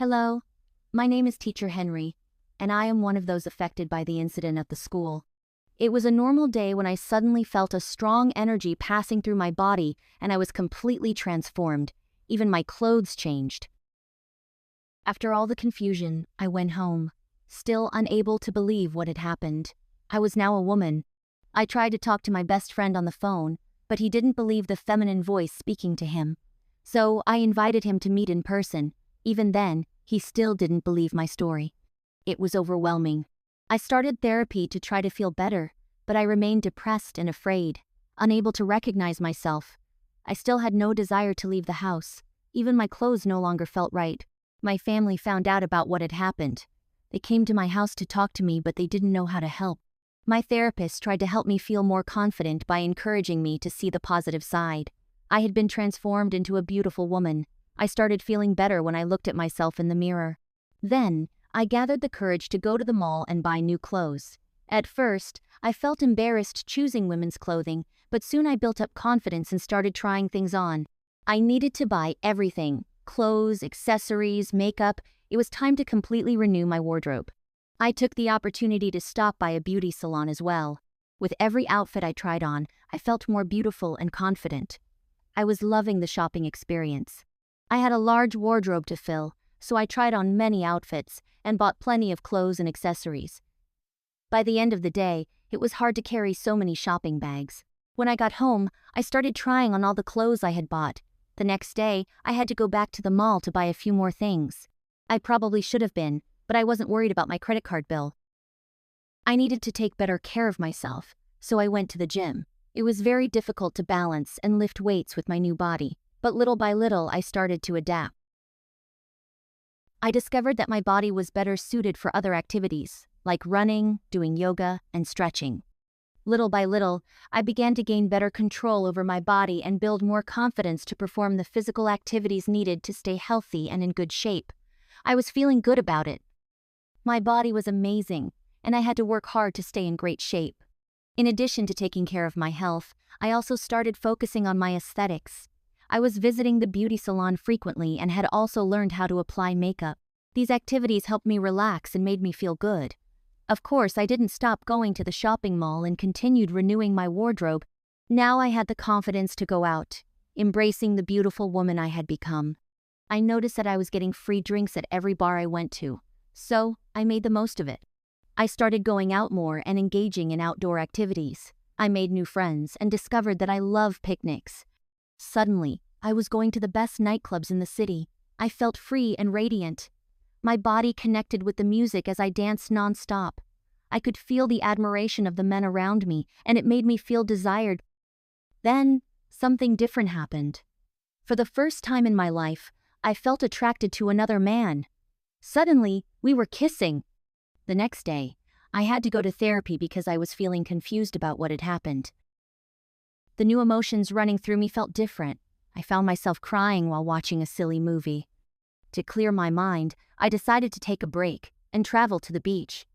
Hello, my name is Teacher Henry, and I am one of those affected by the incident at the school. It was a normal day when I suddenly felt a strong energy passing through my body and I was completely transformed. Even my clothes changed. After all the confusion, I went home, still unable to believe what had happened. I was now a woman. I tried to talk to my best friend on the phone, but he didn't believe the feminine voice speaking to him. So I invited him to meet in person. Even then, he still didn't believe my story. It was overwhelming. I started therapy to try to feel better, but I remained depressed and afraid, unable to recognize myself. I still had no desire to leave the house. Even my clothes no longer felt right. My family found out about what had happened. They came to my house to talk to me, but they didn't know how to help. My therapist tried to help me feel more confident by encouraging me to see the positive side. I had been transformed into a beautiful woman. I started feeling better when I looked at myself in the mirror. Then, I gathered the courage to go to the mall and buy new clothes. At first, I felt embarrassed choosing women's clothing, but soon I built up confidence and started trying things on. I needed to buy everything: clothes, accessories, makeup. It was time to completely renew my wardrobe. I took the opportunity to stop by a beauty salon as well. With every outfit I tried on, I felt more beautiful and confident. I was loving the shopping experience. I had a large wardrobe to fill, so I tried on many outfits and bought plenty of clothes and accessories. By the end of the day, it was hard to carry so many shopping bags. When I got home, I started trying on all the clothes I had bought. The next day, I had to go back to the mall to buy a few more things. I probably should have been, but I wasn't worried about my credit card bill. I needed to take better care of myself, so I went to the gym. It was very difficult to balance and lift weights with my new body, but little by little I started to adapt. I discovered that my body was better suited for other activities, like running, doing yoga, and stretching. Little by little, I began to gain better control over my body and build more confidence to perform the physical activities needed to stay healthy and in good shape. I was feeling good about it. My body was amazing, and I had to work hard to stay in great shape. In addition to taking care of my health, I also started focusing on my aesthetics. I was visiting the beauty salon frequently and had also learned how to apply makeup. These activities helped me relax and made me feel good. Of course, I didn't stop going to the shopping mall and continued renewing my wardrobe. Now I had the confidence to go out, embracing the beautiful woman I had become. I noticed that I was getting free drinks at every bar I went to, so I made the most of it. I started going out more and engaging in outdoor activities. I made new friends and discovered that I love picnics. Suddenly, I was going to the best nightclubs in the city. I felt free and radiant. My body connected with the music as I danced non-stop. I could feel the admiration of the men around me, and it made me feel desired. Then, something different happened. For the first time in my life, I felt attracted to another man. Suddenly, we were kissing. The next day, I had to go to therapy because I was feeling confused about what had happened. The new emotions running through me felt different. I found myself crying while watching a silly movie. To clear my mind, I decided to take a break and travel to the beach.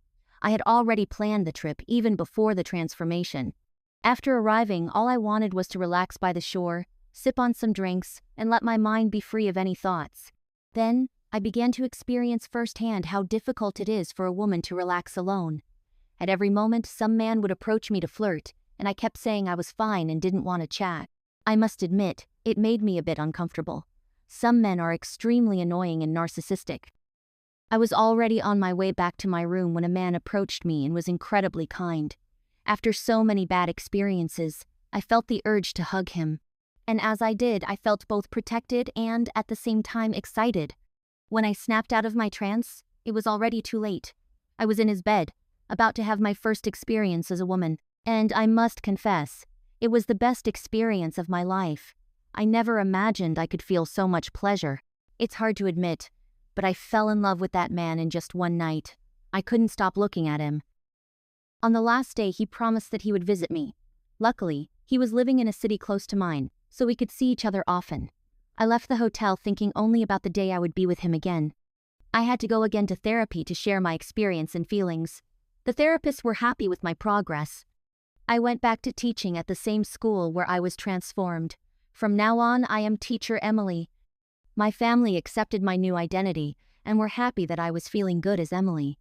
I had already planned the trip even before the transformation. After arriving, all I wanted was to relax by the shore, sip on some drinks, and let my mind be free of any thoughts. Then, I began to experience firsthand how difficult it is for a woman to relax alone. At every moment, some man would approach me to flirt, and I kept saying I was fine and didn't want to chat. I must admit, it made me a bit uncomfortable. Some men are extremely annoying and narcissistic. I was already on my way back to my room when a man approached me and was incredibly kind. After so many bad experiences, I felt the urge to hug him. And as I did, I felt both protected and, at the same time, excited. When I snapped out of my trance, it was already too late. I was in his bed, about to have my first experience as a woman. And I must confess, it was the best experience of my life. I never imagined I could feel so much pleasure. It's hard to admit, but I fell in love with that man in just one night. I couldn't stop looking at him. On the last day, he promised that he would visit me. Luckily, he was living in a city close to mine, so we could see each other often. I left the hotel thinking only about the day I would be with him again. I had to go again to therapy to share my experience and feelings. The therapists were happy with my progress. I went back to teaching at the same school where I was transformed. From now on, I am Teacher Emily. My family accepted my new identity, and were happy that I was feeling good as Emily.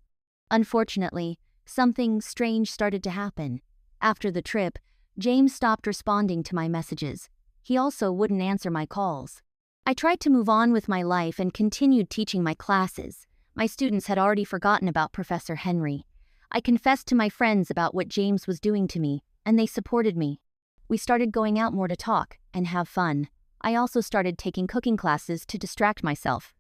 Unfortunately, something strange started to happen. After the trip, James stopped responding to my messages. He also wouldn't answer my calls. I tried to move on with my life and continued teaching my classes. My students had already forgotten about Professor Henry. I confessed to my friends about what James was doing to me, and they supported me. We started going out more to talk and have fun. I also started taking cooking classes to distract myself.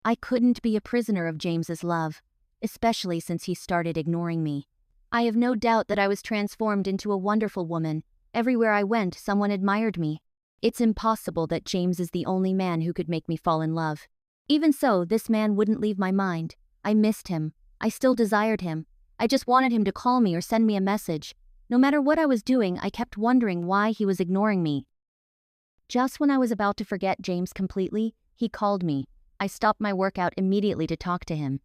I couldn't be a prisoner of James's love, especially since he started ignoring me. I have no doubt that I was transformed into a wonderful woman. Everywhere I went, someone admired me. It's impossible that James is the only man who could make me fall in love. Even so, this man wouldn't leave my mind. I missed him. I still desired him. I just wanted him to call me or send me a message. No matter what I was doing, I kept wondering why he was ignoring me. Just when I was about to forget James completely, he called me. I stopped my workout immediately to talk to him.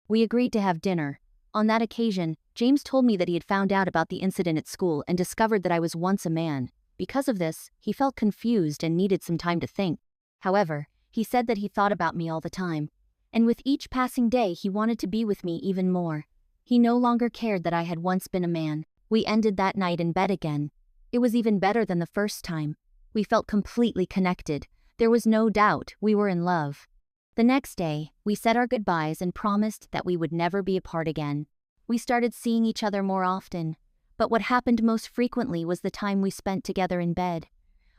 We agreed to have dinner. On that occasion, James told me that he had found out about the incident at school and discovered that I was once a man. Because of this, he felt confused and needed some time to think. However, he said that he thought about me all the time. And with each passing day, he wanted to be with me even more. He no longer cared that I had once been a man. We ended that night in bed again. It was even better than the first time. We felt completely connected. There was no doubt we were in love. The next day, we said our goodbyes and promised that we would never be apart again. We started seeing each other more often, but what happened most frequently was the time we spent together in bed.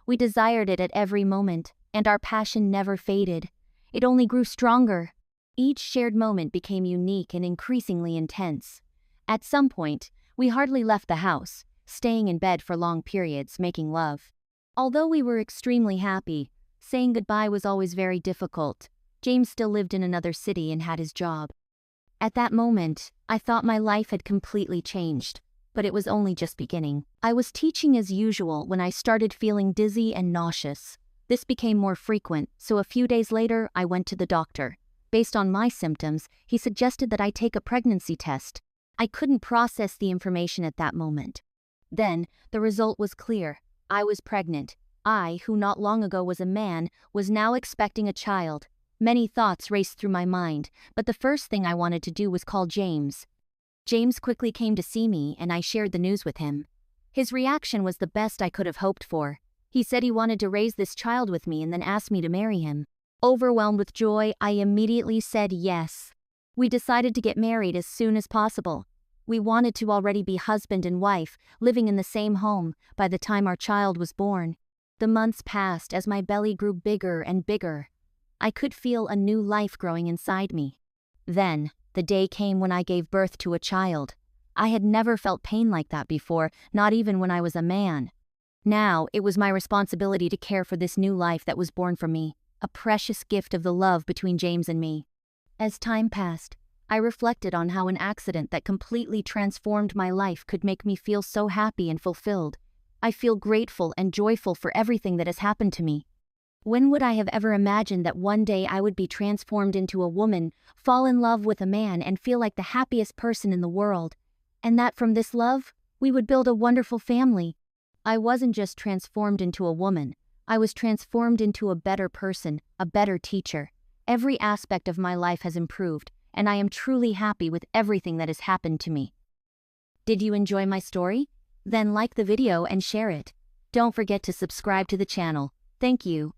We desired it at every moment, and our passion never faded. It only grew stronger. Each shared moment became unique and increasingly intense. At some point, we hardly left the house, staying in bed for long periods, making love. Although we were extremely happy, saying goodbye was always very difficult. James still lived in another city and had his job. At that moment, I thought my life had completely changed, but it was only just beginning. I was teaching as usual when I started feeling dizzy and nauseous. This became more frequent, so a few days later, I went to the doctor. Based on my symptoms, he suggested that I take a pregnancy test. I couldn't process the information at that moment. Then, the result was clear. I was pregnant. I, who not long ago was a man, was now expecting a child. Many thoughts raced through my mind, but the first thing I wanted to do was call James. James quickly came to see me, and I shared the news with him. His reaction was the best I could have hoped for. He said he wanted to raise this child with me and then asked me to marry him. Overwhelmed with joy, I immediately said yes. We decided to get married as soon as possible. We wanted to already be husband and wife, living in the same home, by the time our child was born. The months passed as my belly grew bigger and bigger. I could feel a new life growing inside me. Then, the day came when I gave birth to a child. I had never felt pain like that before, not even when I was a man. Now, it was my responsibility to care for this new life that was born from me, a precious gift of the love between James and me. As time passed, I reflected on how an accident that completely transformed my life could make me feel so happy and fulfilled. I feel grateful and joyful for everything that has happened to me. When would I have ever imagined that one day I would be transformed into a woman, fall in love with a man, and feel like the happiest person in the world? And that from this love, we would build a wonderful family. I wasn't just transformed into a woman. I was transformed into a better person, a better teacher. Every aspect of my life has improved, and I am truly happy with everything that has happened to me. Did you enjoy my story? Then like the video and share it. Don't forget to subscribe to the channel. Thank you.